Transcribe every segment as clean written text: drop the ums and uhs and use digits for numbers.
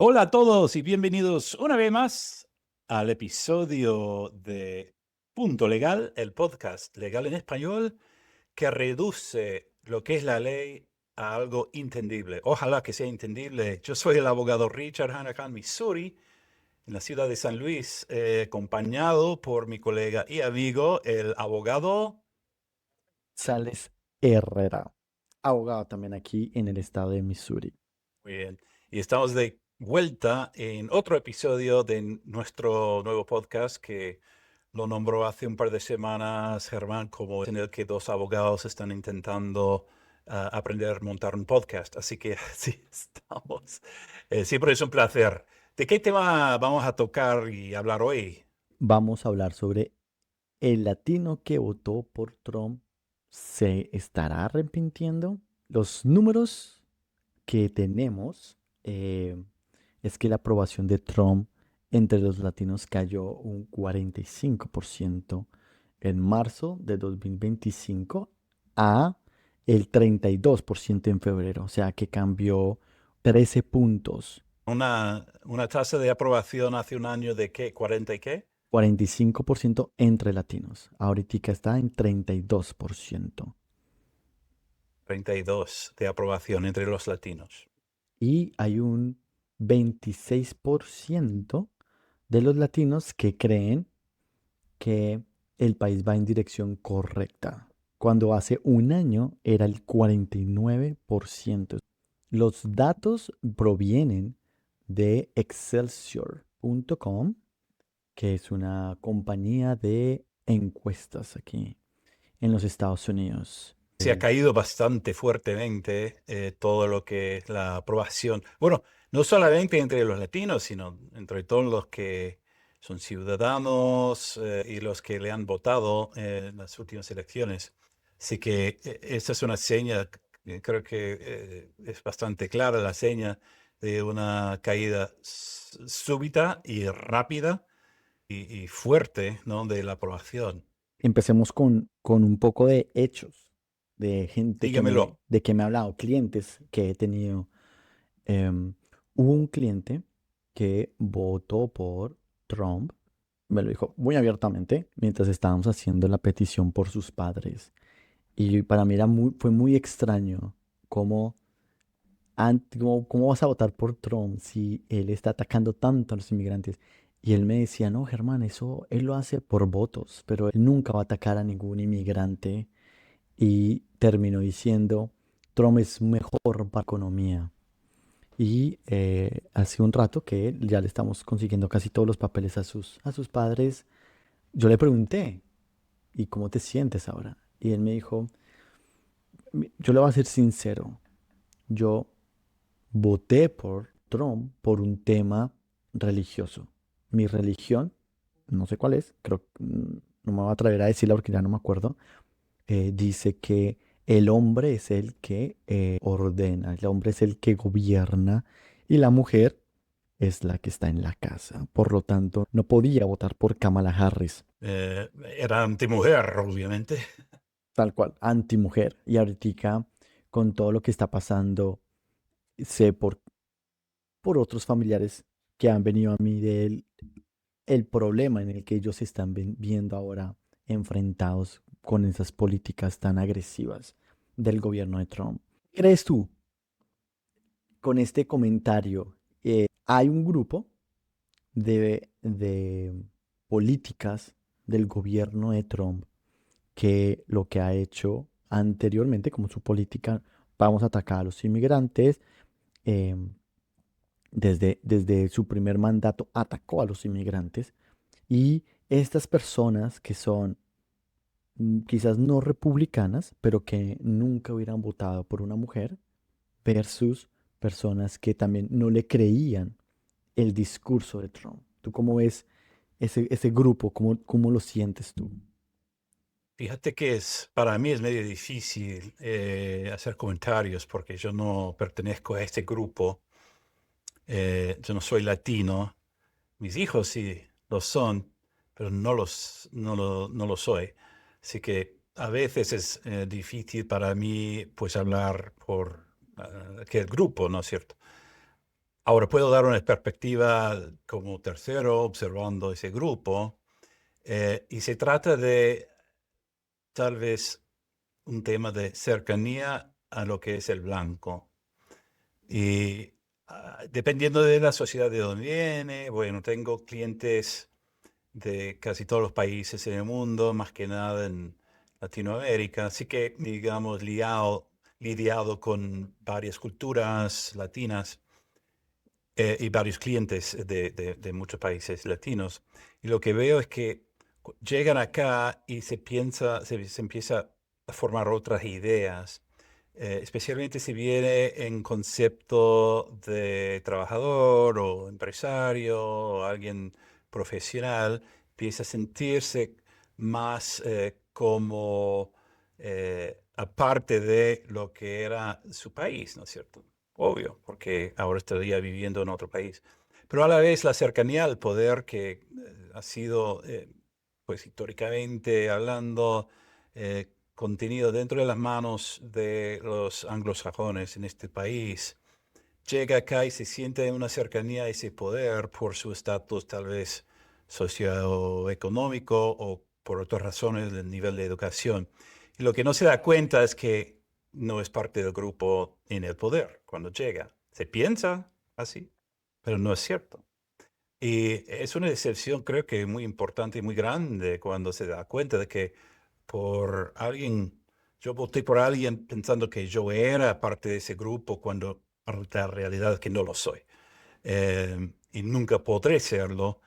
Hola a todos y bienvenidos una vez más al episodio de Punto Legal, el podcast legal en español que reduce lo que es la ley a algo entendible. Ojalá que sea entendible. Yo soy el abogado Richard Hanahan, Missouri, en la ciudad de San Luis, acompañado por mi colega y amigo, el abogado. Sales Herrera, abogado también aquí en el estado de Missouri. Muy bien. Y estamos de vuelta en otro episodio de nuestro nuevo podcast que lo nombró hace un par de semanas Germán, como en el que dos abogados están intentando aprender a montar un podcast. Así que sí, estamos. Siempre es un placer. ¿De qué tema vamos a tocar y hablar hoy? Vamos a hablar sobre el latino que votó por Trump. ¿Se estará arrepintiendo? Los números que tenemos es que la aprobación de Trump entre los latinos cayó un 45% en marzo de 2025 a el 32% en febrero. O sea que cambió 13 puntos. Una tasa de aprobación hace un año de ¿qué? ¿40 y qué? 45% entre latinos. Ahorita está en 32%. 32 de aprobación entre los latinos. Y hay un 26% de los latinos que creen que el país va en dirección correcta, cuando hace un año era el 49%. Los datos provienen de Excelsior.com, que es una compañía de encuestas aquí en los Estados Unidos. Se ha caído bastante fuertemente todo lo que es la aprobación. Bueno, no solamente entre los latinos, sino entre todos los que son ciudadanos y los que le han votado en las últimas elecciones. Así que esta es una seña, creo que es bastante clara la seña de una caída súbita y rápida y fuerte, ¿no?, de la aprobación. Empecemos con un poco de hechos, de gente Dígamelo. de que me ha hablado, clientes que he tenido. Em, Hubo un cliente que votó por Trump, me lo dijo muy abiertamente, mientras estábamos haciendo la petición por sus padres. Y para mí fue muy extraño cómo, cómo vas a votar por Trump si él está atacando tanto a los inmigrantes. Y él me decía, no, Germán, eso él lo hace por votos, pero él nunca va a atacar a ningún inmigrante. Y terminó diciendo, Trump es mejor para la economía. Y hace un rato que ya le estamos consiguiendo casi todos los papeles a sus padres. Yo le pregunté, ¿y cómo te sientes ahora? Y él me dijo, Yo le voy a ser sincero, yo voté por Trump por un tema religioso. Mi religión, no sé cuál es, creo, no me voy a atrever a decirla porque ya no me acuerdo, dice que el hombre es el que ordena, el hombre es el que gobierna y la mujer es la que está en la casa. Por lo tanto, no podía votar por Kamala Harris, Era antimujer, obviamente. tal cual, antimujer. Y ahorita, con todo lo que está pasando, sé por otros familiares que han venido a mí el problema en el que ellos se están viendo ahora enfrentados con esas políticas tan agresivas del gobierno de Trump. ¿Crees tú con este comentario? Hay un grupo de políticas del gobierno de Trump que lo que ha hecho anteriormente, como su política, vamos a atacar a los inmigrantes. em, desde su primer mandato atacó a los inmigrantes y estas personas que son quizás no republicanas, pero que nunca hubieran votado por una mujer, versus personas que también no le creían el discurso de Trump. ¿Tú cómo ves ese grupo? ¿Cómo lo sientes tú? Fíjate que para mí es medio difícil hacer comentarios porque yo no pertenezco a este grupo. Yo no soy latino. Mis hijos sí lo son, pero no lo soy. Así que a veces es difícil para mí pues hablar por aquel grupo, ¿no es cierto? Ahora puedo dar una perspectiva como tercero observando ese grupo, y se trata de tal vez un tema de cercanía a lo que es el blanco. Y dependiendo de la sociedad de donde viene, bueno, tengo clientes de casi todos los países en el mundo, más que nada en Latinoamérica, así que, digamos, lidiado con varias culturas latinas, y varios clientes de muchos países latinos. Y lo que veo es que llegan acá y se empieza a formar otras ideas, especialmente si viene en concepto de trabajador o empresario o alguien profesional, empieza a sentirse más como aparte de lo que era su país, ¿no es cierto? Obvio, porque ahora estaría viviendo en otro país. Pero a la vez la cercanía al poder que ha sido, pues históricamente hablando, contenido dentro de las manos de los anglosajones en este país, llega acá y se siente una cercanía a ese poder por su estatus tal vez socioeconómico o por otras razones del nivel de educación. Y lo que no se da cuenta es que no es parte del grupo en el poder cuando llega. Se piensa así, pero no es cierto. Y es una decepción, creo que muy importante y muy grande cuando se da cuenta de que por alguien, yo voté por alguien pensando que yo era parte de ese grupo cuando la realidad es que no lo soy. Y nunca podré serlo,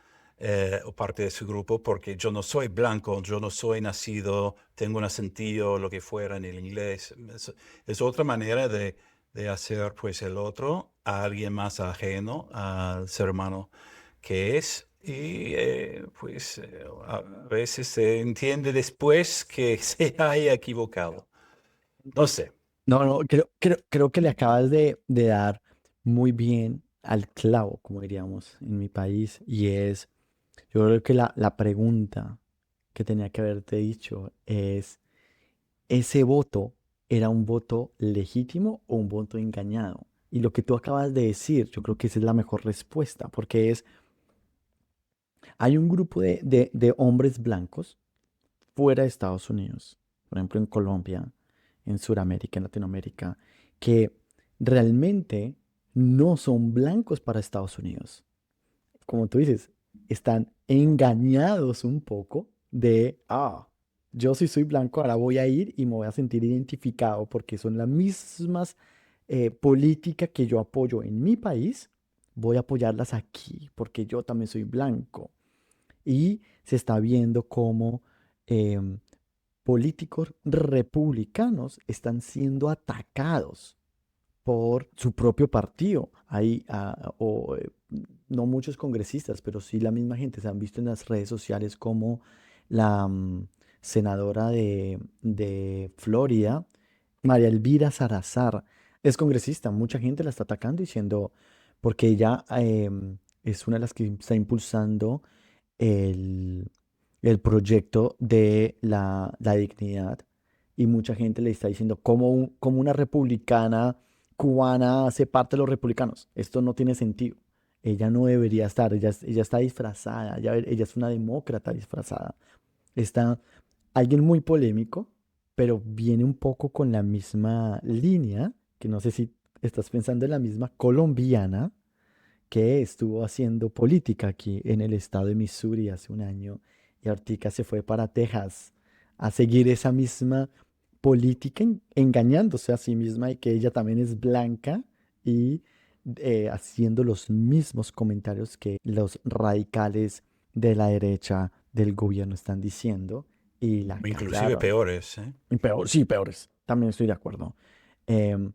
o parte de su grupo, porque yo no soy blanco, yo no soy nacido, tengo un acento, lo que fuera en el inglés. Es otra manera de hacer pues el otro a alguien más ajeno al ser humano que es. Y pues a veces se entiende después que se haya equivocado. No sé. No, no, creo que le acabas de dar muy bien al clavo, como diríamos en mi país, y es, yo creo que la pregunta que tenía que haberte dicho es, ¿ese voto era un voto legítimo o un voto engañado? Y lo que tú acabas de decir, yo creo que esa es la mejor respuesta, porque es, hay un grupo de hombres blancos fuera de Estados Unidos, por ejemplo en Colombia, en Sudamérica, en Latinoamérica, que realmente no son blancos para Estados Unidos. Como tú dices, están engañados un poco de, yo sí soy blanco, ahora voy a ir y me voy a sentir identificado porque son las mismas políticas que yo apoyo en mi país, voy a apoyarlas aquí porque yo también soy blanco. Y se está viendo cómo em, políticos republicanos están siendo atacados por su propio partido. No muchos congresistas, pero sí la misma gente se han visto en las redes sociales como la senadora de Florida, María Elvira Salazar, es congresista. Mucha gente la está atacando diciendo, porque ella es una de las que está impulsando el, el proyecto de la dignidad y mucha gente le está diciendo cómo una republicana cubana hace parte de los republicanos. Esto no tiene sentido. Ella no debería estar, ella está disfrazada, ella es una demócrata disfrazada. Está alguien muy polémico, pero viene un poco con la misma línea, que no sé si estás pensando en la misma colombiana que estuvo haciendo política aquí en el estado de Missouri hace un año y ahorita se fue para Texas a seguir esa misma política engañándose a sí misma y que ella también es blanca y haciendo los mismos comentarios que los radicales de la derecha del gobierno están diciendo y la Inclusive callaron. peores, ¿eh? Y peor, sí, peores, también estoy de acuerdo. Em,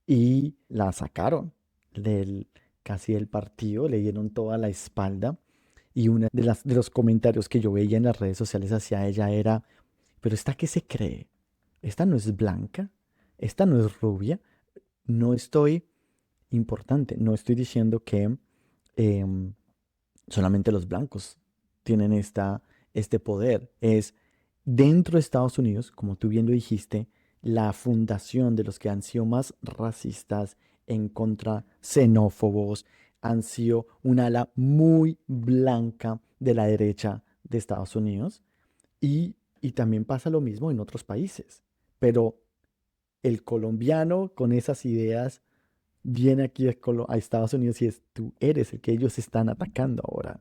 y la sacaron del casi del partido, le dieron toda la espalda. Y una de los comentarios que yo veía en las redes sociales hacia ella era, pero ¿esta qué se cree? Esta no es blanca, esta no es rubia, no estoy importante, no estoy diciendo que em, solamente los blancos tienen este poder. Es dentro de Estados Unidos, como tú bien lo dijiste, la fundación de los que han sido más racistas, en contra, xenófobos, han sido un ala muy blanca de la derecha de Estados Unidos y también pasa lo mismo en otros países. Pero el colombiano con esas ideas viene aquí a Estados Unidos y es tú eres el que ellos están atacando ahora.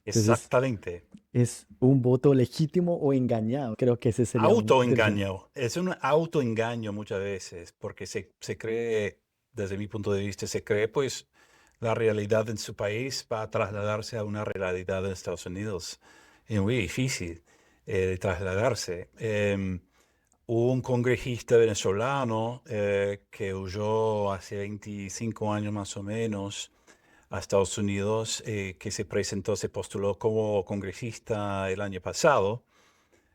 Entonces Exactamente. es un voto legítimo o engañado. Creo que ese sería un del tema. Autoengaño. Es un autoengaño muchas veces, porque se cree, desde mi punto de vista, se cree pues la realidad en su país va a trasladarse a una realidad en Estados Unidos. Es muy difícil de trasladarse. Hubo un congresista venezolano que huyó hace 25 años más o menos a Estados Unidos, que se presentó, se postuló como congresista el año pasado,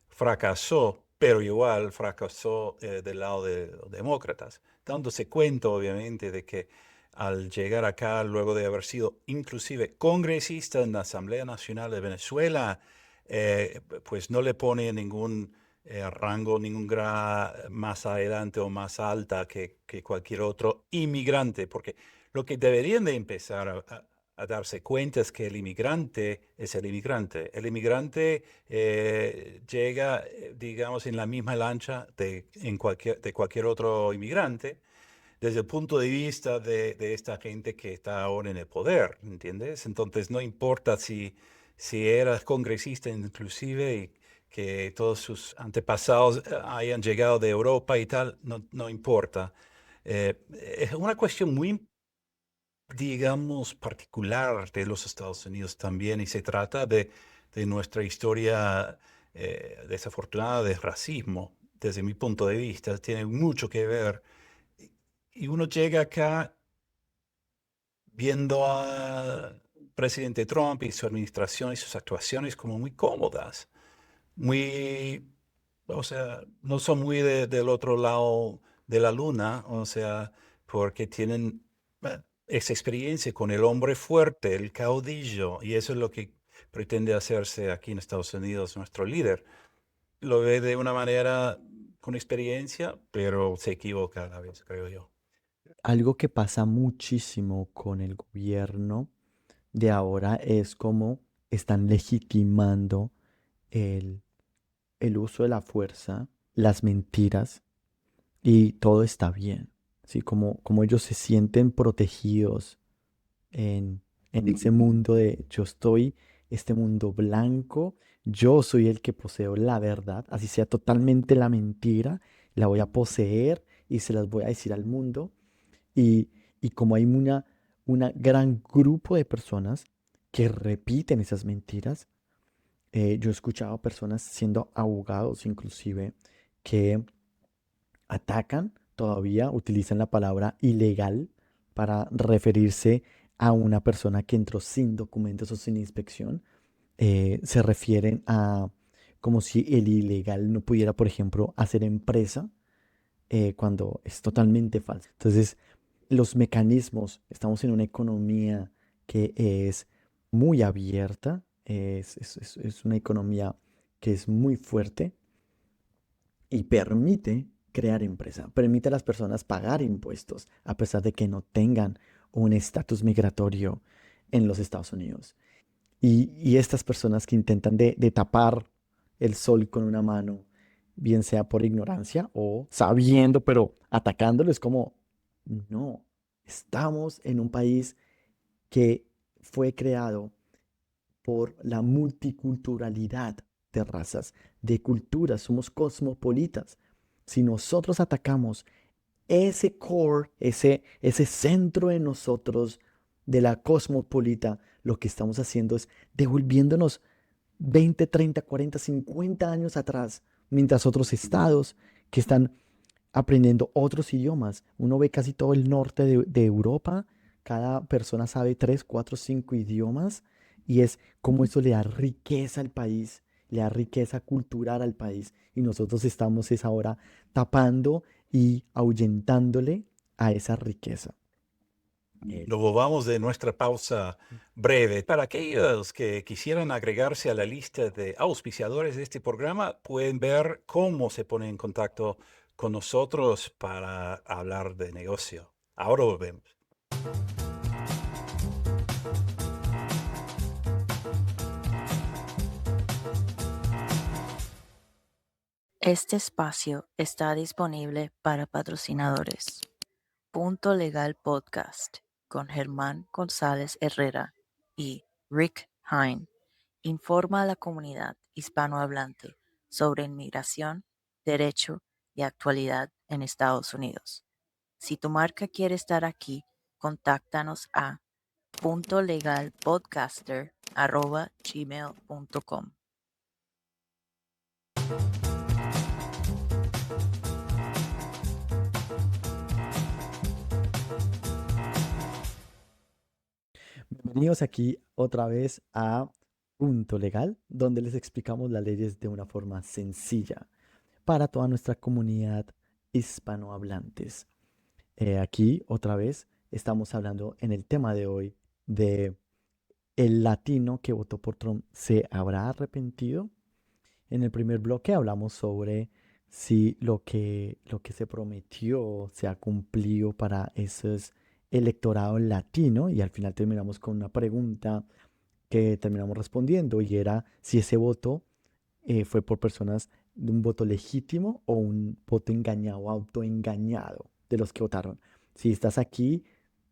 fracasó, pero igual fracasó del lado de los demócratas, dándose cuenta obviamente de que al llegar acá, luego de haber sido inclusive congresista en la Asamblea Nacional de Venezuela, pues no le pone ningún rango, ningún grado más adelante o más alta que cualquier otro inmigrante, porque lo que deberían de empezar a darse cuenta es que el inmigrante es el inmigrante. El inmigrante llega, digamos, en la misma lancha de cualquier otro inmigrante, desde el punto de vista de esta gente que está ahora en el poder, ¿entiendes? Entonces no importa si eras congresista inclusive y que todos sus antepasados hayan llegado de Europa y tal, no importa. Es una cuestión muy, digamos, particular de los Estados Unidos también, y se trata de nuestra historia desafortunada de racismo, desde mi punto de vista, tiene mucho que ver. Y uno llega acá viendo al presidente Trump y su administración y sus actuaciones como muy cómodas, muy, o sea, no son muy del otro lado de la luna, o sea, porque tienen esa experiencia con el hombre fuerte, el caudillo, y eso es lo que pretende hacerse aquí en Estados Unidos nuestro líder. Lo ve de una manera con experiencia, pero se equivoca a la vez, creo yo. Algo que pasa muchísimo con el gobierno de ahora es cómo están legitimando el, el uso de la fuerza, las mentiras y todo está bien. Así como ellos se sienten protegidos en, en ese mundo de yo estoy, este mundo blanco, yo soy el que poseo la verdad, así sea totalmente la mentira, la voy a poseer y se las voy a decir al mundo. Y, y como hay una gran grupo de personas que repiten esas mentiras, yo he escuchado personas siendo abogados inclusive que atacan, todavía utilizan la palabra ilegal para referirse a una persona que entró sin documentos o sin inspección. Se refieren a como si el ilegal no pudiera, por ejemplo, hacer empresa cuando es totalmente falso. Entonces, los mecanismos, estamos en una economía que es muy abierta, es una economía que es muy fuerte y permite crear empresa, permite a las personas pagar impuestos a pesar de que no tengan un estatus migratorio en los Estados Unidos. Y estas personas que intentan de tapar el sol con una mano, bien sea por ignorancia o sabiendo, pero atacándolo, es como, no, estamos en un país que fue creado por la multiculturalidad de razas, de culturas, somos cosmopolitas. Si nosotros atacamos ese core, ese centro en nosotros de la cosmopolita, lo que estamos haciendo es devolviéndonos 20, 30, 40, 50 años atrás, mientras otros estados que están aprendiendo otros idiomas. Uno ve casi todo el norte de Europa, cada persona sabe 3, 4, 5 idiomas y es como eso le da riqueza al país, le da riqueza cultural al país y nosotros estamos es ahora tapando y ahuyentándole a esa riqueza. Eh, Luego vamos de nuestra pausa breve. Para aquellos que quisieran agregarse a la lista de auspiciadores de este programa, pueden ver cómo se ponen en contacto con nosotros para hablar de negocio. Ahora volvemos. Este espacio está disponible para patrocinadores. Punto Legal Podcast con Germán González Herrera y Rick Hine informa a la comunidad hispanohablante sobre inmigración, derecho y actualidad en Estados Unidos. Si tu marca quiere estar aquí, contáctanos a puntolegalpodcaster@gmail.com. Bienvenidos aquí otra vez a Punto Legal, donde les explicamos las leyes de una forma sencilla para toda nuestra comunidad hispanohablantes. Aquí otra vez estamos hablando en el tema de hoy de el latino que votó por Trump se habrá arrepentido. En el primer bloque hablamos sobre si lo que se prometió se ha cumplido para esos electorado latino y al final terminamos con una pregunta que terminamos respondiendo y era si ese voto fue por personas de un voto legítimo o un voto engañado, autoengañado de los que votaron. Si estás aquí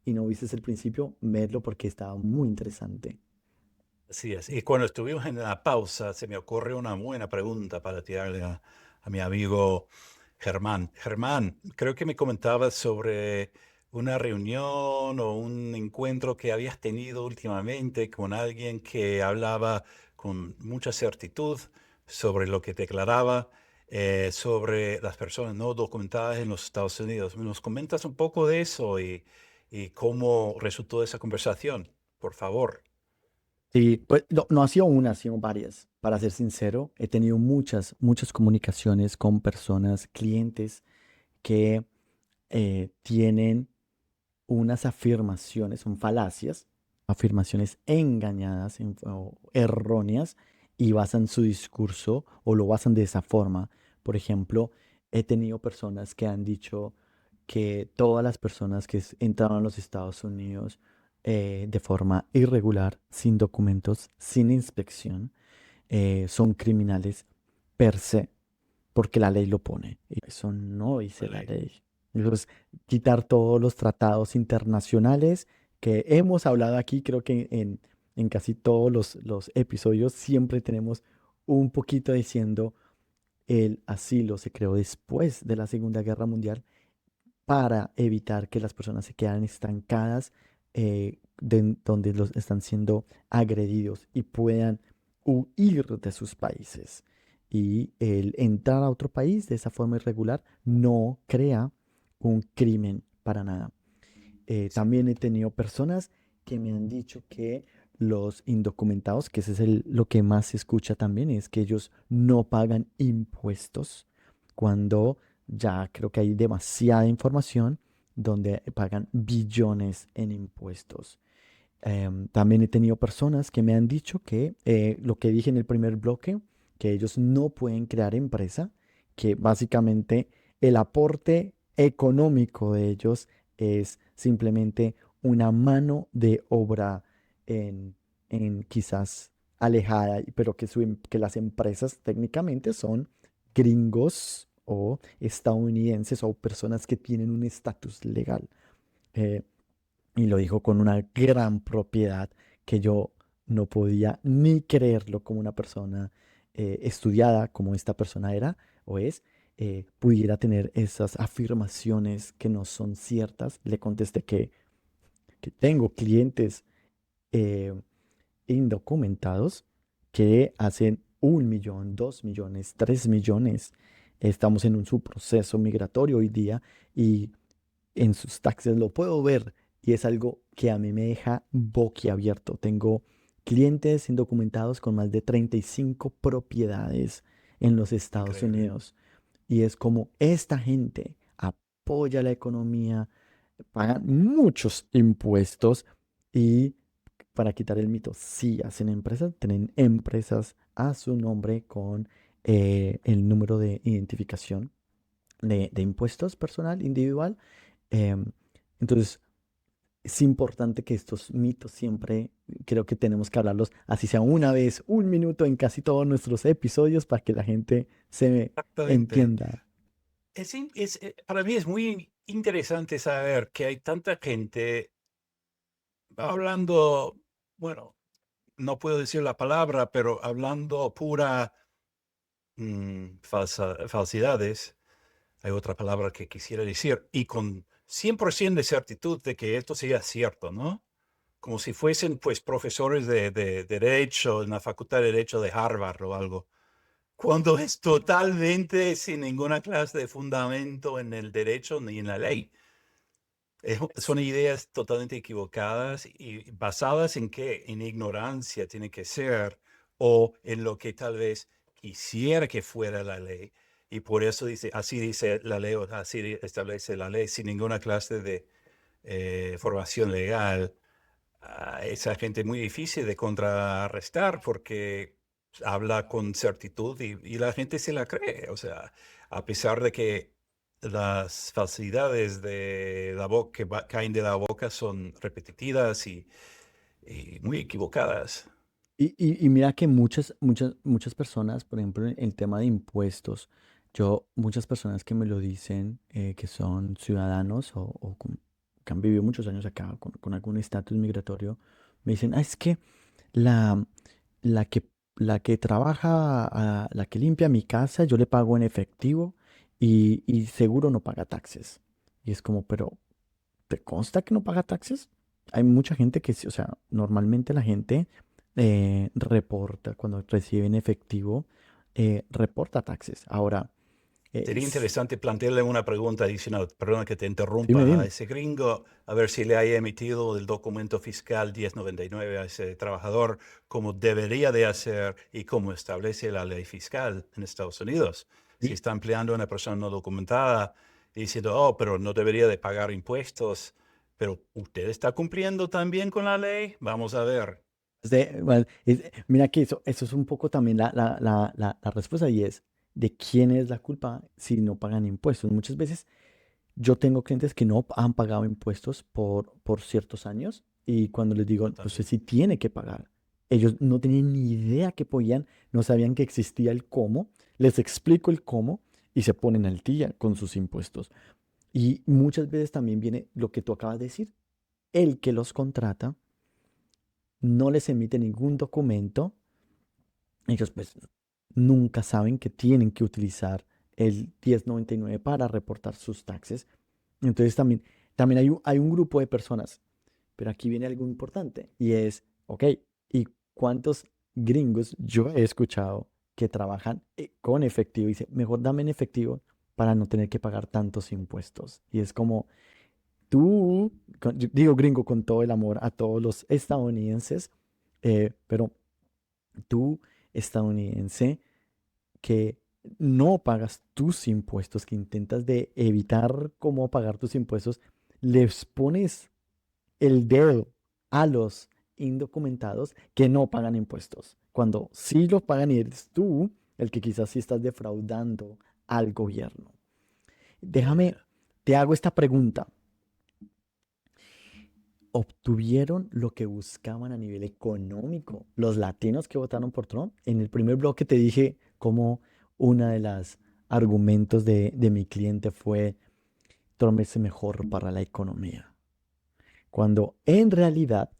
y no viste el principio, vedlo porque estaba muy interesante. Así es. Y cuando estuvimos en la pausa, se me ocurrió una buena pregunta para tirarle a mi amigo Germán. Germán, creo que me comentabas sobre una reunión o un encuentro que habías tenido últimamente con alguien que hablaba con mucha certitud sobre lo que declaraba sobre las personas no documentadas en los Estados Unidos. ¿Nos comentas un poco de eso y cómo resultó esa conversación? Por favor. Sí, pues no ha sido una, ha sido varias. Para ser sincero, he tenido muchas comunicaciones con personas, clientes que tienen unas afirmaciones, son falacias, afirmaciones engañadas o erróneas y basan su discurso o lo basan de esa forma. Por ejemplo, he tenido personas que han dicho que todas las personas que entraron a los Estados Unidos de forma irregular, sin documentos, sin inspección, son criminales per se porque la ley lo pone. Y eso no dice la Vale. ley. Eso es quitar todos los tratados internacionales que hemos hablado aquí, creo que en casi todos los episodios siempre tenemos un poquito diciendo el asilo se creó después de la Segunda Guerra Mundial para evitar que las personas se quedan estancadas donde los están siendo agredidos y puedan huir de sus países. Y el entrar a otro país de esa forma irregular no crea un crimen para nada. También he tenido personas que me han dicho que los indocumentados, que ese es lo que más se escucha también, es que ellos no pagan impuestos cuando ya creo que hay demasiada información donde pagan billones en impuestos. También he tenido personas que me han dicho que lo que dije en el primer bloque, que ellos no pueden crear empresa, que básicamente el aporte económico de ellos es simplemente una mano de obra en quizás alejada, pero que las empresas técnicamente son gringos o estadounidenses o personas que tienen un estatus legal. Eh, y lo dijo con una gran propiedad que yo no podía ni creerlo como una persona estudiada como esta persona era o es, pudiera tener esas afirmaciones que no son ciertas. Le contesté que tengo clientes eh, indocumentados que hacen 1 millón, 2 millones, 3 millones. Estamos en un subproceso migratorio hoy día y en sus taxes lo puedo ver y es algo que a mí me deja boquiabierto. Tengo clientes indocumentados con más de 35 propiedades en los Estados Increíble. Unidos y es como esta gente apoya la economía, pagan muchos impuestos y para quitar el mito, sí hacen empresas, tienen empresas a su nombre con el número de identificación de impuestos personal, individual. Em, entonces, es importante que estos mitos siempre creo que tenemos que hablarlos, así sea una vez, un minuto en casi todos nuestros episodios para que la gente se Exactamente. entienda. Para mí es muy interesante saber que hay tanta gente hablando, bueno, no puedo decir la palabra, pero hablando pura falsidades. Hay otra palabra que quisiera decir, y con 100% de certitud de que esto sea cierto, ¿no? Como si fuesen, pues, profesores de derecho en la Facultad de Derecho de Harvard o algo, cuando es totalmente sin ninguna clase de fundamento en el derecho ni en la ley. Son ideas totalmente equivocadas y basadas en qué, en ignorancia tiene que ser, o en lo que tal vez quisiera que fuera la ley. Y por eso dice, así dice la ley, o así establece la ley, sin ninguna clase de formación legal. Esa gente es muy difícil de contrarrestar porque habla con certitud y la gente se la cree. O sea, a pesar de que las falsidades de la boca que caen de la boca son repetitivas y muy equivocadas. Y mira que muchas personas, por ejemplo, en el tema de impuestos, muchas personas que me lo dicen, que son ciudadanos que han vivido muchos años acá con algún estatus migratorio, me dicen, es que la, la que, la que trabaja, la que limpia mi casa, yo le pago en efectivo y seguro no paga taxes. Y es como, pero ¿te consta que no paga taxes? Hay mucha gente que, sí, o sea, normalmente la gente reporta, cuando recibe en efectivo, reporta taxes. Ahora, Sería es, interesante plantearle una pregunta adicional, perdona que te dime, interrumpa, a dime. ese gringo, a ver si le haya emitido el documento fiscal 1099 a ese trabajador, como debería de hacer y como establece la ley fiscal en Estados Unidos. Si Y está empleando a una persona no documentada y diciendo, oh, pero no debería de pagar impuestos, pero usted está cumpliendo también con la ley, vamos a ver. bueno, mira que eso es un poco también la respuesta y es de quién es la culpa si no pagan impuestos. Muchas veces yo tengo clientes que no han pagado impuestos por ciertos años y cuando les digo, Yo usted también. sí tiene que pagar, ellos no tenían ni idea que podían, no sabían que existía el cómo, les explico el cómo y se ponen al día con sus impuestos. Y muchas veces también viene lo que tú acabas de decir, el que los contrata no les emite ningún documento, ellos pues nunca saben que tienen que utilizar el 1099 para reportar sus taxes. Entonces también hay un grupo de personas, pero aquí viene algo importante y es, ok, ¿y cuántos gringos yo he escuchado que trabajan con efectivo? Y dice, mejor dame en efectivo para no tener que pagar tantos impuestos. Y es como tú, yo digo gringo con todo el amor a todos los estadounidenses, pero tú, estadounidense, que no pagas tus impuestos, que intentas de evitar cómo pagar tus impuestos, les pones el dedo a los indocumentados que no pagan impuestos, cuando sí los pagan y eres tú el que quizás sí estás defraudando al gobierno. Eh, Déjame, te hago esta pregunta. ¿Obtuvieron lo que buscaban a nivel económico los latinos que votaron por Trump? En el primer bloque te dije cómo una de las argumentos de mi cliente fue Trump es mejor para la economía. Cuando en realidad,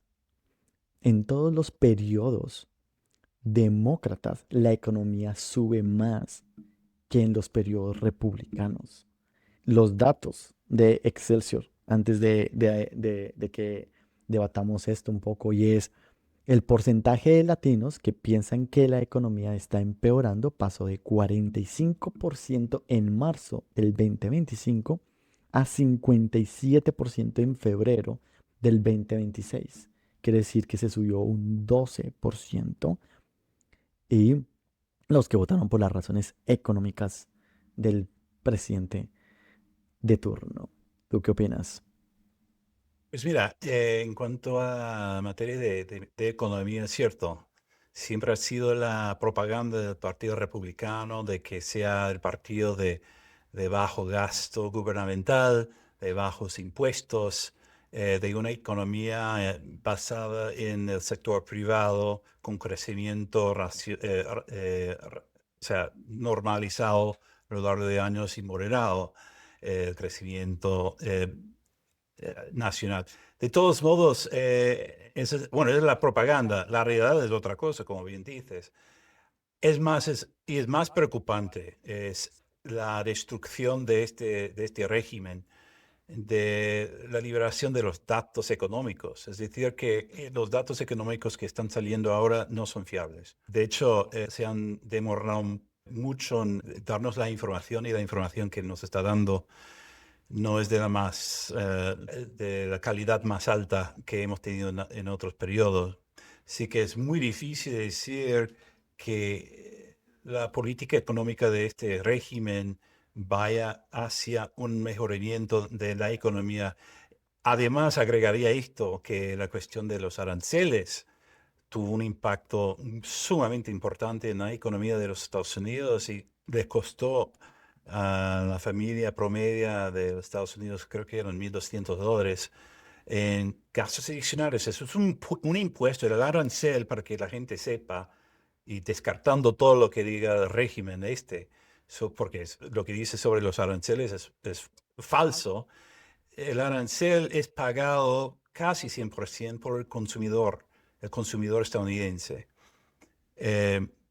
en todos los periodos demócratas, la economía sube más que en los periodos republicanos. Los datos de Excelsior, antes de que debatamos esto un poco, y es el porcentaje de latinos que piensan que la economía está empeorando pasó de 45% en marzo del 2025 a 57% en febrero del 2026. Quiere decir que se subió un 12% y los que votaron por las razones económicas del presidente de turno. ¿Tú qué opinas? Pues mira, en cuanto a materia de economía, es cierto, siempre ha sido la propaganda del Partido Republicano de que sea el partido de bajo gasto gubernamental, de bajos impuestos, de una economía basada en el sector privado con crecimiento o sea, normalizado a lo largo de años y moderado crecimiento nacional. De todos modos, bueno, es la propaganda. La realidad es otra cosa, como bien dices. Y es más preocupante, es la destrucción de este régimen, de la liberación de los datos económicos. Es decir, que los datos económicos que están saliendo ahora no son fiables. De hecho, se han demorado mucho en darnos la información y la información que nos está dando no es de de la calidad más alta que hemos tenido en otros periodos. Sí que es muy difícil decir que la política económica de este régimen vaya hacia un mejoramiento de la economía. Además, agregaría esto, que la cuestión de los aranceles tuvo un impacto sumamente importante en la economía de los Estados Unidos y le costó a la familia promedia de los Estados Unidos, creo que eran $1,200 en gastos adicionales. Eso es un impuesto, el arancel, para que la gente sepa, y descartando todo lo que diga el régimen porque lo que dice sobre los aranceles es falso. El arancel es pagado casi 100% por el consumidor estadounidense,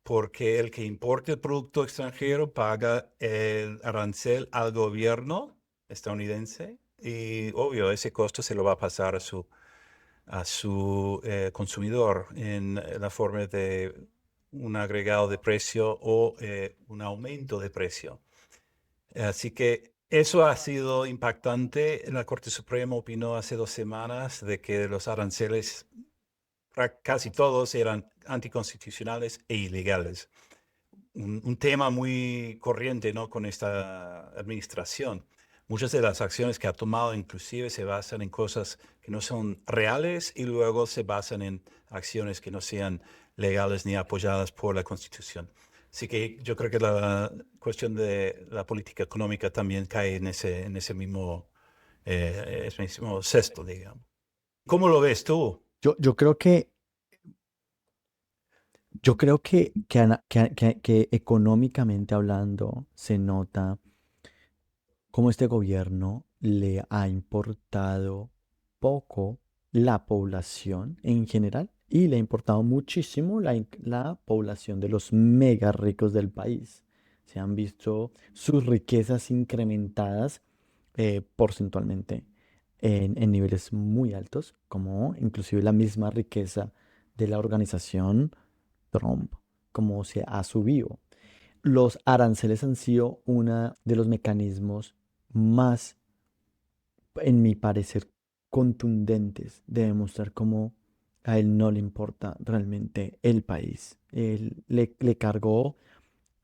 porque el que importa el producto extranjero paga el arancel al gobierno estadounidense y, obvio, ese costo se lo va a pasar a su consumidor en la forma de un agregado de precio o un aumento de precio. Así que eso ha sido impactante. La Corte Suprema opinó hace 2 semanas de que los aranceles casi todos eran anticonstitucionales e ilegales. Un tema muy corriente, ¿no?, con esta administración. Muchas de las acciones que ha tomado inclusive se basan en cosas que no son reales y luego se basan en acciones que no sean legales ni apoyadas por la Constitución. Así que yo creo que la cuestión de la política económica también cae en ese mismo cesto, digamos. ¿Cómo lo ves tú? Yo creo que, que económicamente hablando se nota cómo este gobierno le ha importado poco la población en general y le ha importado muchísimo la población de los mega ricos del país. Se han visto sus riquezas incrementadas porcentualmente en niveles muy altos, como inclusive la misma riqueza de la organización Trump, como se ha subido. Los aranceles han sido uno de los mecanismos más, en mi parecer, contundentes de demostrar cómo a él no le importa realmente el país. Él le cargó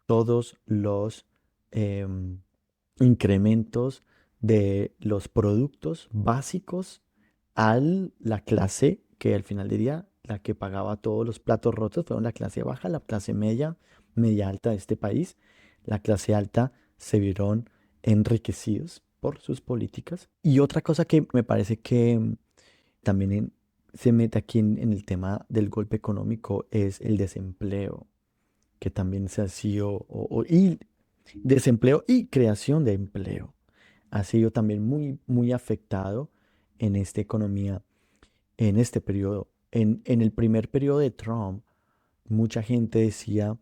todos los em, incrementos de los productos básicos a la clase que al final del día, la que pagaba todos los platos rotos, fueron la clase baja, la clase media, media alta de este país. La clase alta se vieron enriquecidos por sus políticas. Y otra cosa que me parece que también se mete aquí en el tema del golpe económico es el desempleo, que también se ha sido, y desempleo y creación de empleo, ha sido también muy, muy afectado en esta economía, en este periodo. En el primer periodo de Trump, mucha gente decía,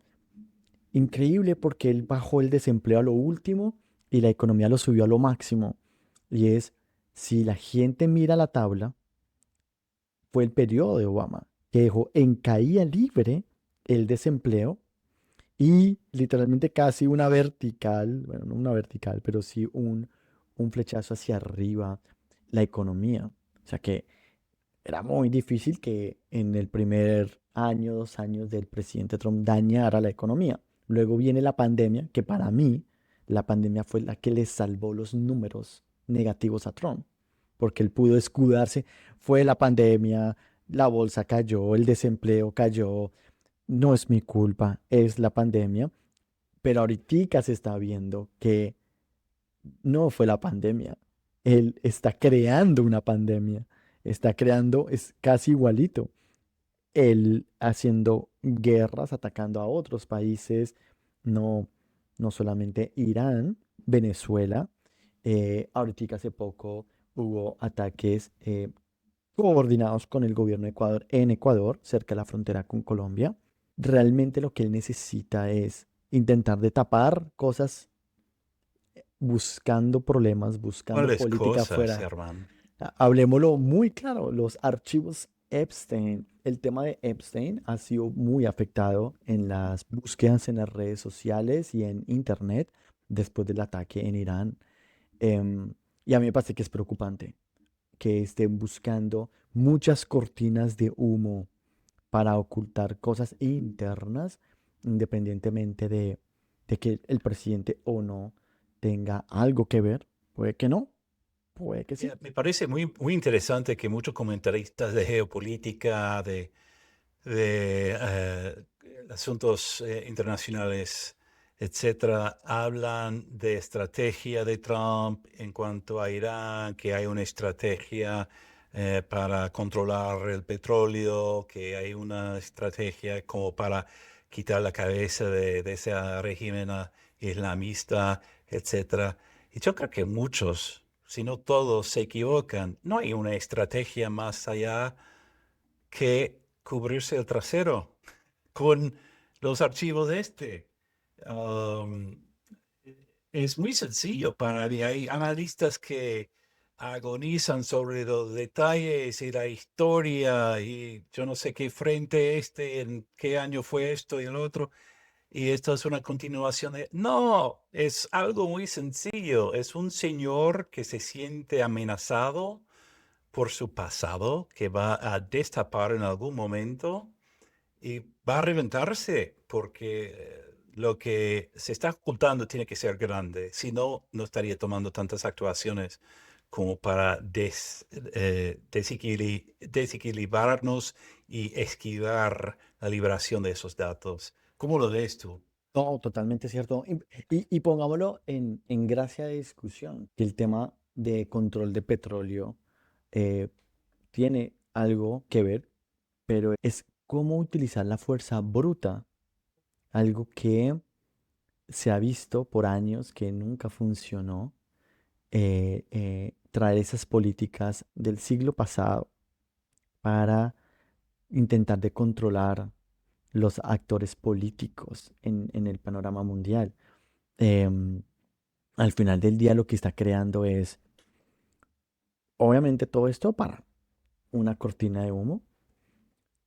increíble porque él bajó el desempleo a lo último y la economía lo subió a lo máximo. Y es, si la gente mira la tabla, fue el periodo de Obama que dejó en caída libre el desempleo y literalmente casi una vertical, bueno, no una vertical, pero sí un flechazo hacia arriba la economía. O sea que era muy difícil que en el primer año, 2 años del presidente Trump dañara la economía. Luego viene la pandemia, que para mí la pandemia fue la que le salvó los números negativos a Trump, porque él pudo escudarse. Fue la pandemia, la bolsa cayó, el desempleo cayó, no es mi culpa, es la pandemia. Pero ahorita se está viendo que no fue la pandemia, él está creando una pandemia, está creando, es casi igualito, él haciendo guerras, atacando a otros países, no, no solamente Irán, Venezuela, ahorita hace poco hubo ataques coordinados con el gobierno de Ecuador en Ecuador, cerca de la frontera con Colombia. Realmente lo que él necesita es intentar de tapar cosas, buscando problemas, buscando ¿Cuáles política cosas, afuera. Herman? Hablemoslo muy claro, los archivos Epstein. El tema de Epstein ha sido muy afectado en las búsquedas en las redes sociales y en Internet después del ataque en Irán. Em, y a mí me parece que es preocupante que estén buscando muchas cortinas de humo para ocultar cosas internas, independientemente de que el presidente o no tenga algo que ver. Puede que no, puede que sí. Me parece muy interesante que muchos comentaristas de geopolítica, de asuntos internacionales, etcétera, hablan de estrategia de Trump en cuanto a Irán, que hay una estrategia para controlar el petróleo, que hay una estrategia como para quitar la cabeza de ese régimen islamista, etcétera. Y yo creo que muchos, si no todos, se equivocan. No hay una estrategia más allá que cubrirse el trasero con los archivos de este. Um, es muy sencillo para mí. Hay analistas que agonizan sobre los detalles y la historia y yo no sé qué frente este, en qué año fue esto y el otro. Y esto es una continuación de... No, es algo muy sencillo. Es un señor que se siente amenazado por su pasado, que va a destapar en algún momento y va a reventarse, porque lo que se está ocultando tiene que ser grande. Si no, no estaría tomando tantas actuaciones como para desequilibrarnos y esquivar la liberación de esos datos. ¿Cómo lo ves tú? No, totalmente cierto. Y pongámoslo en gracia de discusión, que el tema de control de petróleo eh, tiene algo que ver, pero es cómo utilizar la fuerza bruta, algo que se ha visto por años que nunca funcionó, traer esas políticas del siglo pasado para intentar de controlar los actores políticos en el panorama mundial. Em, Al final del día lo que está creando es, obviamente todo esto para una cortina de humo.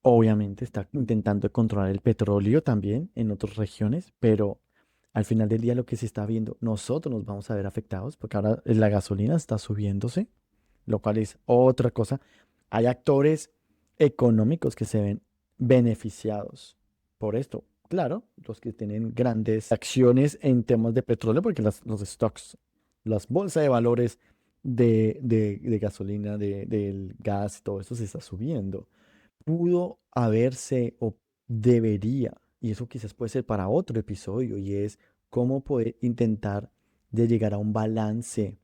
Obviamente está intentando controlar el petróleo también en otras regiones, pero al final del día lo que se está viendo, nosotros nos vamos a ver afectados porque ahora la gasolina está subiéndose, lo cual es otra cosa. Hay actores económicos que se ven beneficiados por esto. Claro, los que tienen grandes acciones en temas de petróleo, porque los stocks, las bolsas de valores de gasolina, del gas, todo eso se está subiendo. Pudo haberse o debería, y eso quizás puede ser para otro episodio, y es cómo poder intentar de llegar a un balance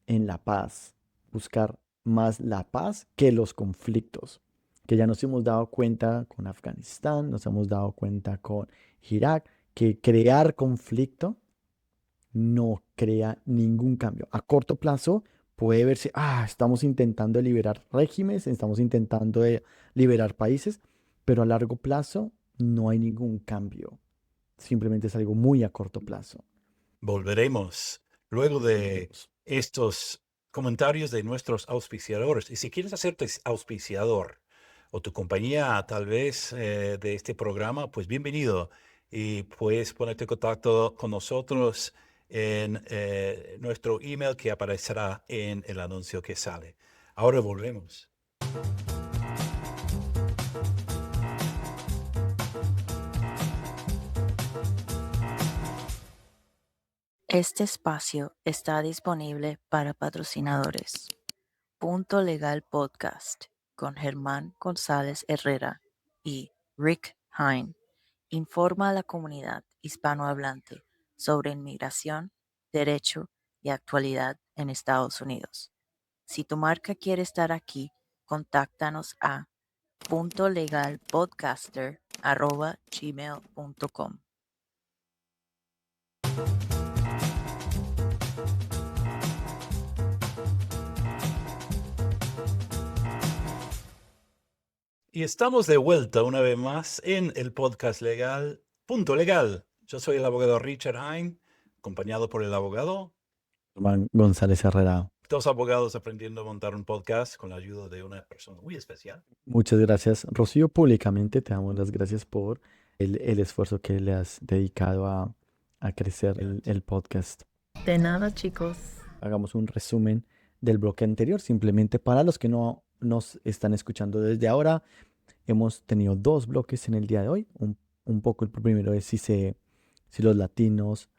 en la paz, buscar más la paz que los conflictos, que ya nos hemos dado cuenta con Afganistán, nos hemos dado cuenta con Irak, que crear conflicto no crea ningún cambio. A corto plazo puede verse, estamos intentando liberar regímenes, estamos intentando liberar países, pero a largo plazo no hay ningún cambio. Simplemente es algo muy a corto plazo. Volveremos luego de Volveremos. estos comentarios de nuestros auspiciadores. Y si quieres hacerte auspiciador o tu compañía tal vez de este programa, pues bienvenido. Y puedes ponerte en contacto con nosotros en nuestro email que aparecerá en el anuncio que sale. Ahora volvemos. Este espacio está disponible para patrocinadores. Punto Legal Podcast con Germán González Herrera y Rick Hine informa a la comunidad hispanohablante sobre inmigración, derecho y actualidad en Estados Unidos. Si tu marca quiere estar aquí, contáctanos a puntolegalpodcaster@gmail.com. Y estamos de vuelta una vez más en el podcast legal, Punto Legal. Yo soy el abogado Richard Hine, acompañado por el abogado. Germán González Herrera. Dos abogados aprendiendo a montar un podcast con la ayuda de una persona muy especial. Muchas gracias, Rocío. Públicamente te damos las gracias por el esfuerzo que le has dedicado a crecer el podcast. De nada, chicos. Hagamos un resumen del bloque anterior, simplemente para los que no nos están escuchando desde ahora. Hemos tenido dos bloques en el día de hoy. Un poco el primero es si los latinos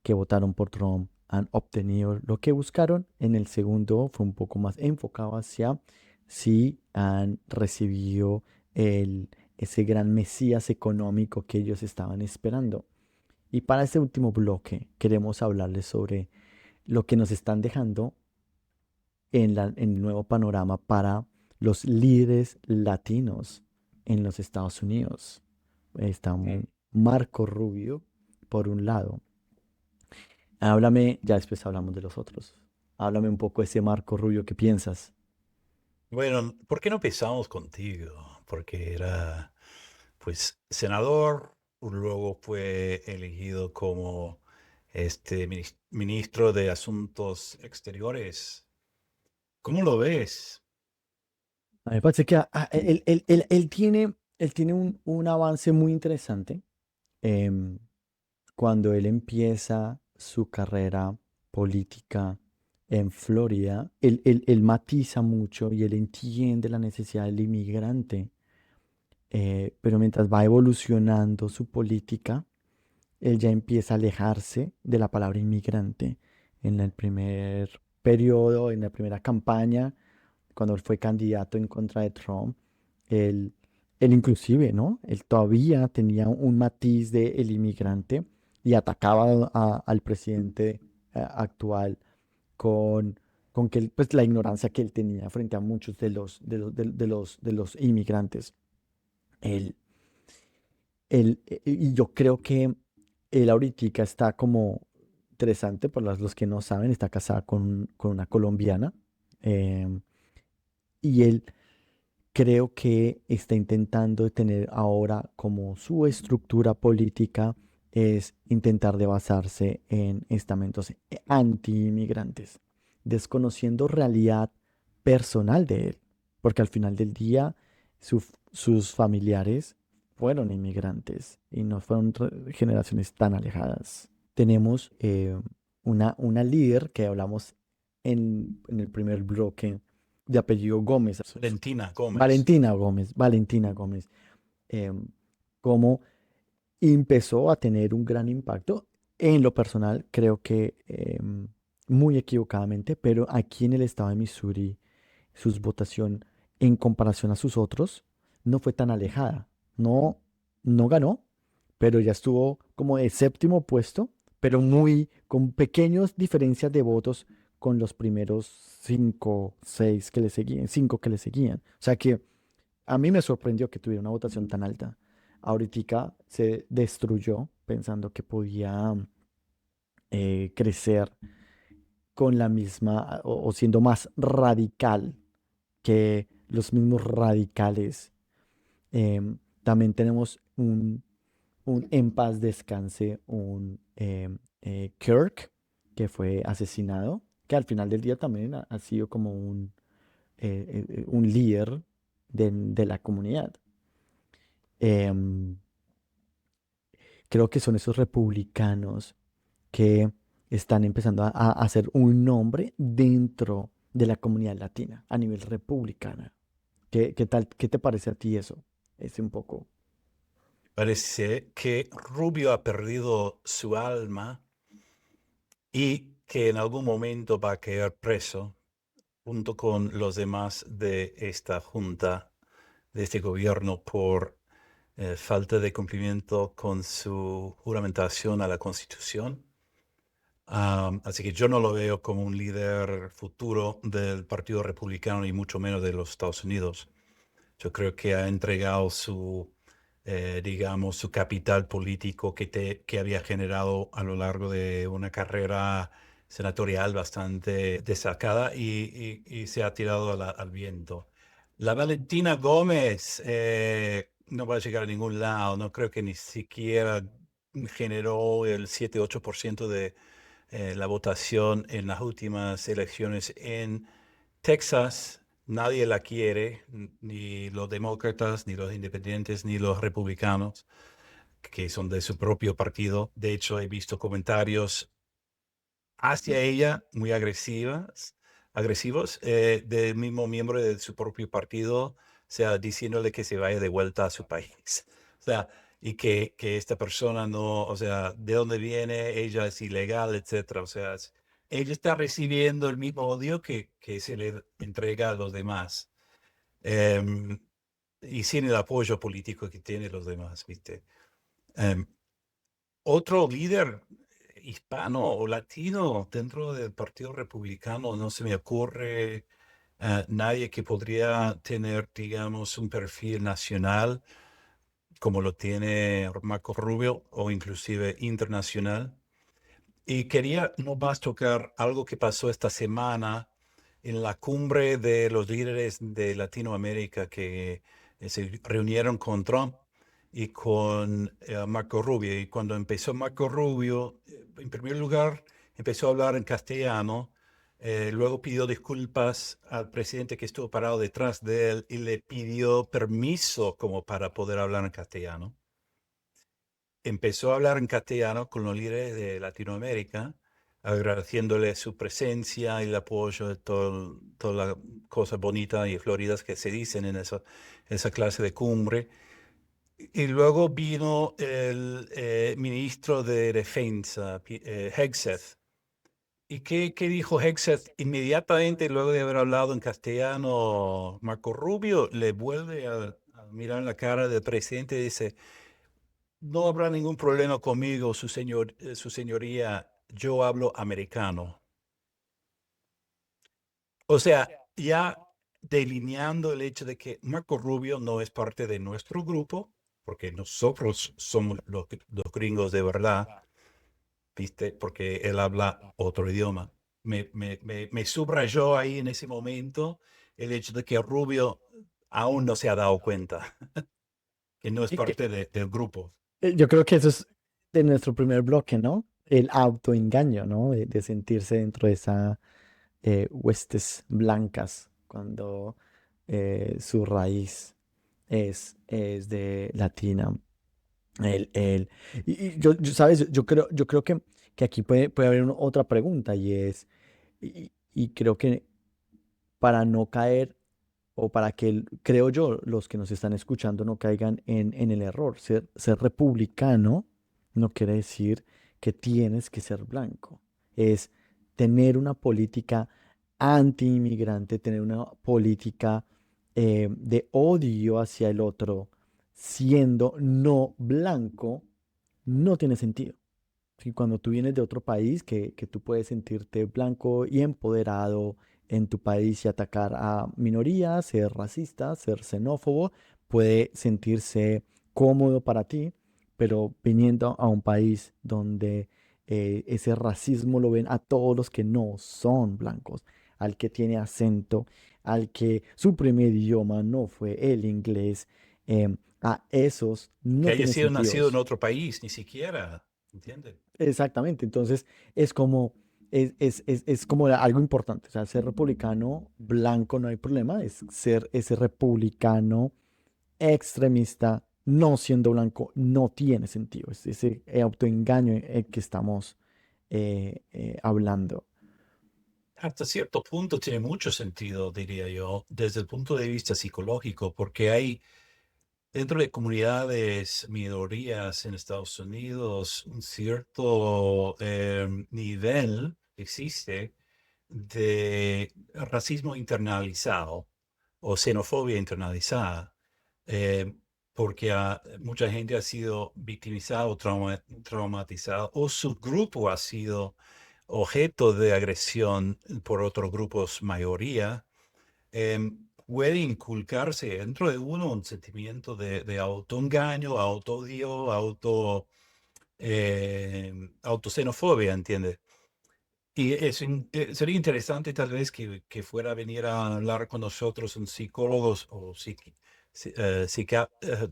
que votaron por Trump han obtenido lo que buscaron. En el segundo fue un poco más enfocado hacia si han recibido ese gran mesías económico que ellos estaban esperando. Y para este último bloque queremos hablarles sobre lo que nos están dejando en el nuevo panorama para los líderes latinos en los Estados Unidos. Está Marco Rubio, por un lado. Háblame, ya después hablamos de los otros. Háblame un poco de ese Marco Rubio, ¿qué piensas? Bueno, ¿por qué no empezamos contigo? Porque era, pues, senador, luego fue elegido como ministro de Asuntos Exteriores. ¿Cómo lo ves? A mí me parece que él tiene un avance muy interesante. em, Cuando él empieza su carrera política en Florida, él matiza mucho y él entiende la necesidad del inmigrante, pero mientras va evolucionando su política, él ya empieza a alejarse de la palabra inmigrante. En el primer periodo, en la primera campaña, cuando él fue candidato en contra de Trump, él, él inclusive, ¿no? Él todavía tenía un matiz de el inmigrante y atacaba al presidente actual con, con que, pues, la ignorancia que él tenía frente a muchos de los inmigrantes. Él, y yo creo que él ahorita está como interesante, por los que no saben, está casada con una colombiana. em, y él creo que está intentando tener ahora como su estructura política es intentar de basarse en estamentos anti-inmigrantes, desconociendo realidad personal de él, porque al final del día sus familiares fueron inmigrantes y no fueron generaciones tan alejadas. Tenemos una líder que hablamos en el primer bloque de apellido Gómez. Valentina Gómez. Valentina Gómez, em, cómo empezó a tener un gran impacto. En lo personal, creo que muy equivocadamente, pero aquí en el estado de Missouri, su votación en comparación a sus otros no fue tan alejada. No, no ganó, pero ya estuvo como de séptimo puesto, pero muy con pequeñas diferencias de votos con los primeros cinco que le seguían. O sea que a mí me sorprendió que tuviera una votación tan alta. Ahorita se destruyó pensando que podía crecer con la misma o siendo más radical que los mismos radicales. También tenemos un en paz descanse, un Kirk, que fue asesinado, que al final del día también ha sido como un líder de la comunidad. Em, Creo que son esos republicanos que están empezando a hacer un nombre dentro de la comunidad latina a nivel republicana. ¿Qué tal, qué te parece a ti eso? Es un poco. Parece que Rubio ha perdido su alma y que en algún momento va a quedar preso junto con los demás de esta junta, de este gobierno, por falta de cumplimiento con su juramentación a la Constitución. Así que yo no lo veo como un líder futuro del Partido Republicano y mucho menos de los Estados Unidos. Yo creo que ha entregado digamos, su capital político que había generado a lo largo de una carrera senatorial bastante destacada y se ha tirado al viento. La Valentina Gómez no va a llegar a ningún lado, no creo que ni siquiera generó el 7-8% de la votación en las últimas elecciones en Texas. Nadie la quiere, ni los demócratas, ni los independientes, ni los republicanos, que son de su propio partido. De hecho, he visto comentarios hacia ella muy agresivos del mismo miembro de su propio partido, o sea, diciéndole que se vaya de vuelta a su país. O sea, y que esta persona no, o sea, de dónde viene, ella es ilegal, etcétera. O sea, ella está recibiendo el mismo odio que se le entrega a los demás. em, y sin el apoyo político que tienen los demás, ¿viste? Em, Otro líder hispano o latino dentro del Partido Republicano, no se me ocurre nadie que podría tener, digamos, un perfil nacional como lo tiene Marco Rubio o inclusive internacional. Y quería nomás tocar algo que pasó esta semana en la cumbre de los líderes de Latinoamérica que se reunieron con Trump y con Marco Rubio. Y cuando empezó Marco Rubio, en primer lugar, empezó a hablar en castellano, luego pidió disculpas al presidente que estuvo parado detrás de él y le pidió permiso como para poder hablar en castellano. Empezó a hablar en castellano con los líderes de Latinoamérica, agradeciéndole su presencia y el apoyo de todas las cosas bonitas y floridas que se dicen en esa clase de cumbre. Y luego vino el ministro de Defensa, Hegseth. ¿Y qué dijo Hegseth? Inmediatamente, luego de haber hablado en castellano, Marco Rubio le vuelve a mirar en la cara del presidente y dice: no habrá ningún problema conmigo, su señoría, yo hablo americano. O sea, ya delineando el hecho de que Marco Rubio no es parte de nuestro grupo, porque nosotros somos los gringos de verdad, ¿viste? Porque él habla otro idioma. Me subrayó ahí en ese momento el hecho de que Rubio aún no se ha dado cuenta que no es Y que, parte del grupo. yo creo que eso es de nuestro primer bloque, ¿no? El autoengaño, ¿no? De sentirse dentro de esa huestes blancas cuando su raíz es de latina. El, el, ¿sabes? Yo creo que aquí puede haber otra pregunta y es, y creo que para no caer o para que, creo yo, los que nos están escuchando no caigan en el error. Ser republicano no quiere decir que tienes que ser blanco. Es tener una política anti-inmigrante, tener una política de odio hacia el otro, siendo no blanco, no tiene sentido. Sí, cuando tú vienes de otro país, que tú puedes sentirte blanco y empoderado en tu país y atacar a minorías, ser racista, ser xenófobo, puede sentirse cómodo para ti, pero viniendo a un país donde ese racismo lo ven a todos los que no son blancos, al que tiene acento, al que su primer idioma no fue el inglés, a esos Que no haya tiene sido sentido. nacido en otro país, ni siquiera, ¿entiendes? Exactamente, entonces es como, es como algo importante, o sea, ser republicano blanco no hay problema, es ser ese republicano extremista no siendo blanco no tiene sentido, es ese autoengaño el que estamos hablando. Hasta cierto punto tiene mucho sentido, diría yo, desde el punto de vista psicológico, porque hay dentro de comunidades, minorías en Estados Unidos, un cierto nivel existe de racismo internalizado o xenofobia internalizada, eh, porque mucha gente ha sido victimizada o traumatizada, o su grupo ha sido objeto de agresión por otros grupos mayoría, puede inculcarse dentro de uno un sentimiento de autoengaño, autoodio, autoxenofobia, ¿entiendes? Y sería interesante tal vez que fuera a venir a hablar con nosotros un psicólogo o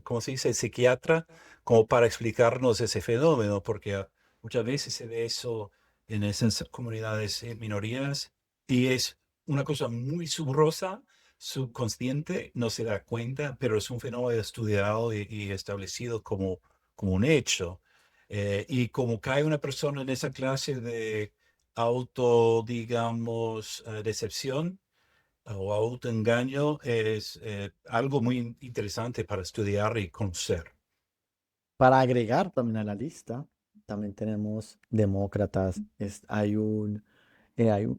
¿cómo se dice? Psiquiatra, como para explicarnos ese fenómeno, porque muchas veces se ve eso en esas comunidades minorías y es una cosa muy subrosa, subconsciente, no se da cuenta, pero es un fenómeno estudiado y establecido como un hecho. Y como cae una persona en esa clase de digamos, decepción o autoengaño es algo muy interesante para estudiar y conocer. Para agregar también a la lista, también tenemos demócratas. Hay un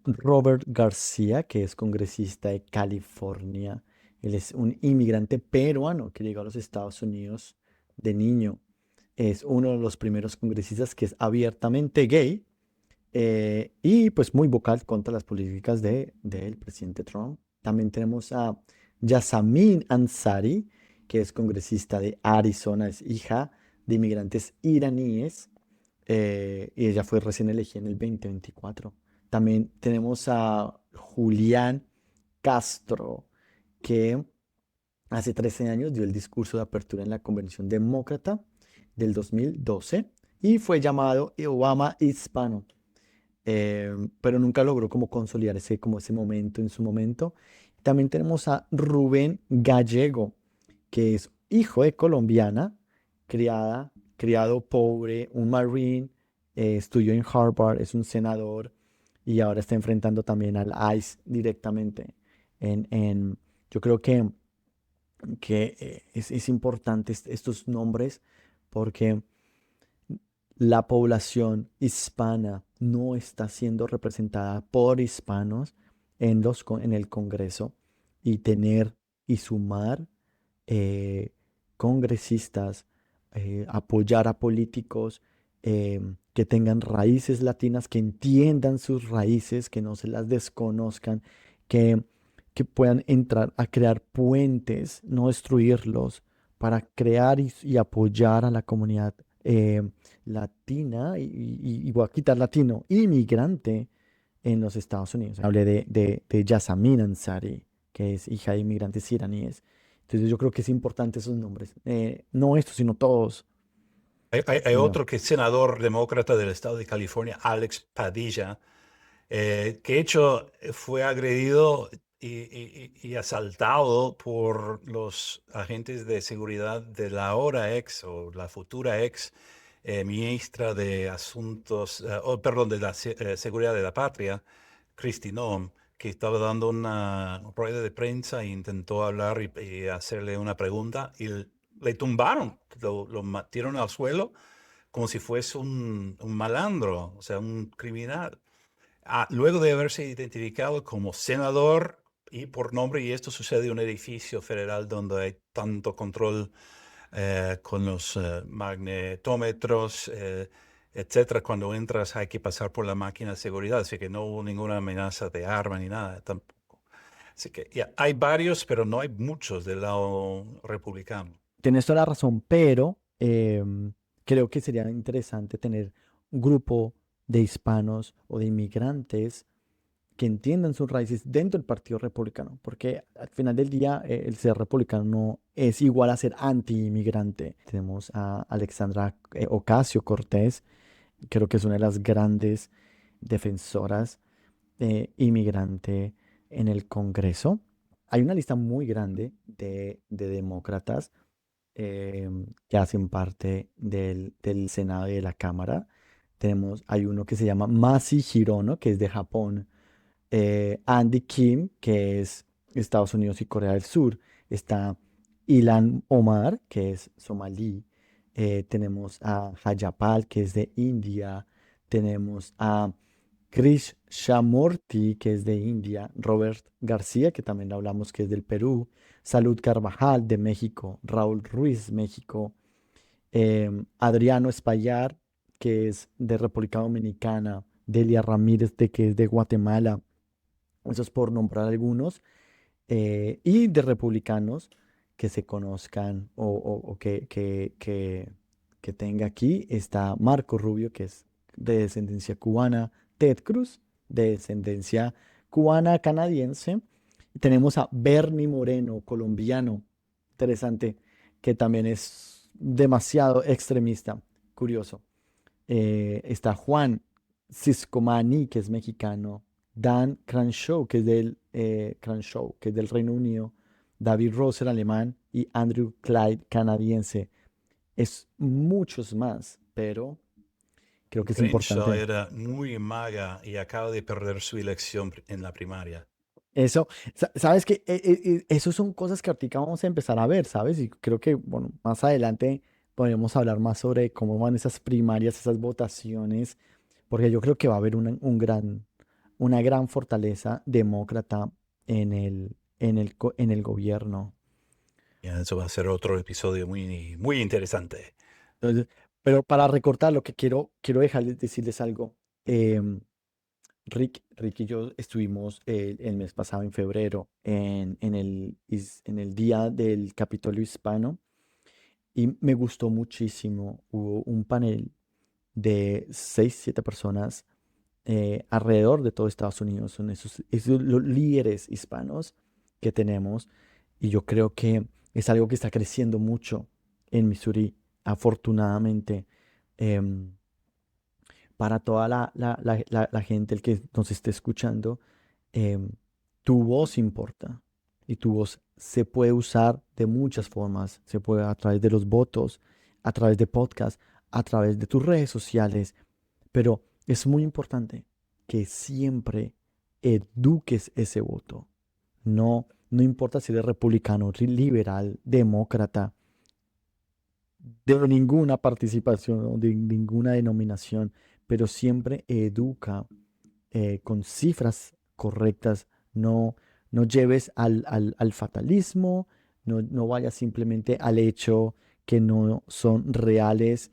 Robert García, que es congresista de California. Él es un inmigrante peruano que llegó a los Estados Unidos de niño. Es uno de los primeros congresistas que es abiertamente gay, y pues muy vocal contra las políticas del presidente Trump. También tenemos a Yasamin Ansari, que es congresista de Arizona, es hija de inmigrantes iraníes, y ella fue recién elegida en el 2024. También tenemos a Julián Castro, que hace 13 años dio el discurso de apertura en la Convención Demócrata del 2012 y fue llamado Obama hispano, pero nunca logró como consolidar ese momento en su momento. También tenemos a Rubén Gallego, que es hijo de colombiana, criado pobre, un marine, estudió en Harvard, es un senador y ahora está enfrentando también al ICE directamente. Yo creo que es importante estos nombres porque la población hispana no está siendo representada por hispanos en el Congreso, y tener y sumar eh, congresistas, apoyar a políticos que tengan raíces latinas, que entiendan sus raíces, que no se las desconozcan, que, que puedan entrar a crear puentes, no destruirlos, para crear y apoyar a la comunidad eh, latina, y voy a quitar latino, inmigrante en los Estados Unidos. Hablé de Yasamin Ansari, que es hija de inmigrantes iraníes. Entonces yo creo que es importante esos nombres. No estos, sino todos. Hay Señor. otro que es senador demócrata del estado de California, Alex Padilla, que de hecho fue agredido y asaltado por los agentes de seguridad de la ahora ex o la futura ex ministra de Asuntos, perdón, de la Seguridad de la Patria, Kristi Noem, que estaba dando una rueda de prensa e intentó hablar y hacerle una pregunta y le tumbaron, lo metieron al suelo como si fuese un malandro, o sea, un criminal. Luego de haberse identificado como senador y por nombre, y esto sucede en un edificio federal donde hay tanto control con los magnetómetros, etcétera. Cuando entras hay que pasar por la máquina de seguridad, así que no hubo ninguna amenaza de arma ni nada tampoco. Así que ya, hay varios, pero no hay muchos del lado republicano. Tienes toda la razón, pero creo que sería interesante tener un grupo de hispanos o de inmigrantes que entiendan sus raíces dentro del Partido Republicano, porque al final del día el ser republicano no es igual a ser anti-inmigrante. Tenemos a Alexandra Ocasio-Cortez, creo que es una de las grandes defensoras inmigrante en el Congreso. Hay una lista muy grande de demócratas que hacen parte del Senado y de la Cámara. Hay uno que se llama Masi Hirono, que es de Japón. Andy Kim, que es Estados Unidos y Corea del Sur. Está Ilan Omar, que es somalí. Tenemos a Jayapal, que es de India. Tenemos a Krish Shamurti, que es de India. Robert García, que también hablamos, que es del Perú. Salud Carvajal, de México. Raúl Ruiz, México. Adriano Espaillat, que es de República Dominicana. Delia Ramírez, que es de Guatemala. Eso es por nombrar algunos. Y de republicanos que se conozcan o que tenga aquí, está Marco Rubio, que es de descendencia cubana, Ted Cruz, de descendencia cubana canadiense. Tenemos a Bernie Moreno, colombiano, interesante, que también es demasiado extremista, curioso. Está Juan Ciscomani, que es mexicano, Dan Crenshaw, que es del Reino Unido, David Rosser, alemán, y Andrew Clyde, canadiense. Es muchos más, pero creo que es Crenshaw importante. era muy maga y acaba de perder su elección en la primaria. Eso, sabes que eso son cosas que ahorita vamos a empezar a ver, ¿sabes? Y creo que, bueno, más adelante podremos hablar más sobre cómo van esas primarias, esas votaciones, porque yo creo que va a haber una gran fortaleza demócrata en el gobierno. Ya, eso va a ser otro episodio muy, muy interesante. Entonces, pero para recortar lo que quiero dejarles decirles algo. em, Rick y yo estuvimos el mes pasado, en febrero, en el día del Capitolio Hispano, y me gustó muchísimo. Hubo un panel de 6, 7 personas alrededor de todo Estados Unidos. Son esos los líderes hispanos que tenemos, y yo creo que es algo que está creciendo mucho en Missouri, afortunadamente. em, para toda la gente, el que nos esté escuchando, em, tu voz importa, y tu voz se puede usar de muchas formas. Se puede a través de los votos, a través de podcasts, a través de tus redes sociales, pero es muy importante que siempre eduques ese voto. No importa si eres republicano, liberal, demócrata, de ninguna participación o de ninguna denominación, pero siempre educa con cifras correctas. No lleves al fatalismo, no vayas simplemente al hecho que no son reales.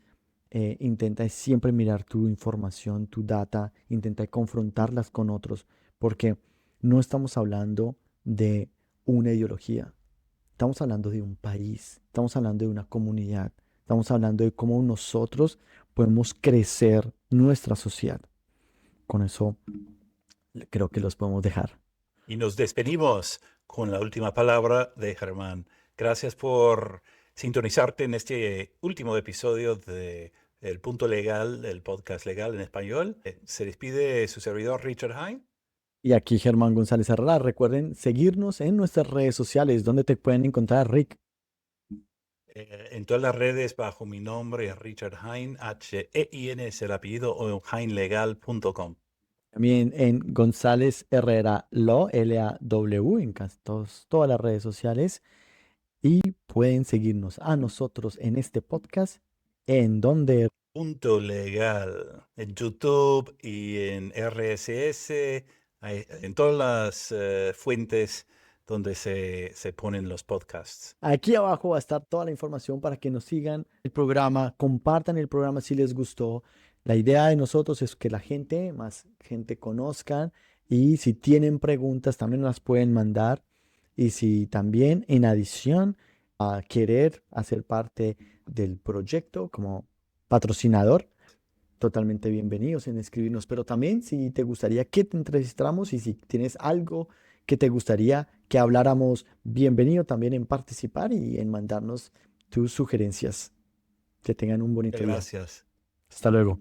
Intenta siempre mirar tu información, tu data, intenta confrontarlas con otros, porque no estamos hablando de una ideología. Estamos hablando de un país, estamos hablando de una comunidad, estamos hablando de cómo nosotros podemos crecer nuestra sociedad. Con eso creo que los podemos dejar. Y nos despedimos con la última palabra de Germán. Gracias por sintonizarte en este último episodio de El Punto Legal, el podcast legal en español. Se despide su servidor Richard Hine. Y aquí Germán González Herrera. Recuerden seguirnos en nuestras redes sociales, donde te pueden encontrar, Rick. En todas las redes bajo mi nombre, Richard Hine, H-E-I-N es el apellido, o hinelegal.com. También en González Herrera Law, L-A-W, en todas las redes sociales. Y pueden seguirnos a nosotros en este podcast, en donde Punto Legal en YouTube y en RSS, en todas las fuentes donde se ponen los podcasts. aquí abajo va a estar toda la información para que nos sigan el programa, compartan el programa si les gustó. La idea de nosotros es que más gente conozcan, y si tienen preguntas también las pueden mandar. Y si también, en adición a querer hacer parte del proyecto como patrocinador, totalmente bienvenidos en escribirnos. Pero también, si te gustaría que te entrevistáramos, y si tienes algo que te gustaría que habláramos, bienvenido también en participar y en mandarnos tus sugerencias. Que tengan un bonito día. Gracias. Hasta luego.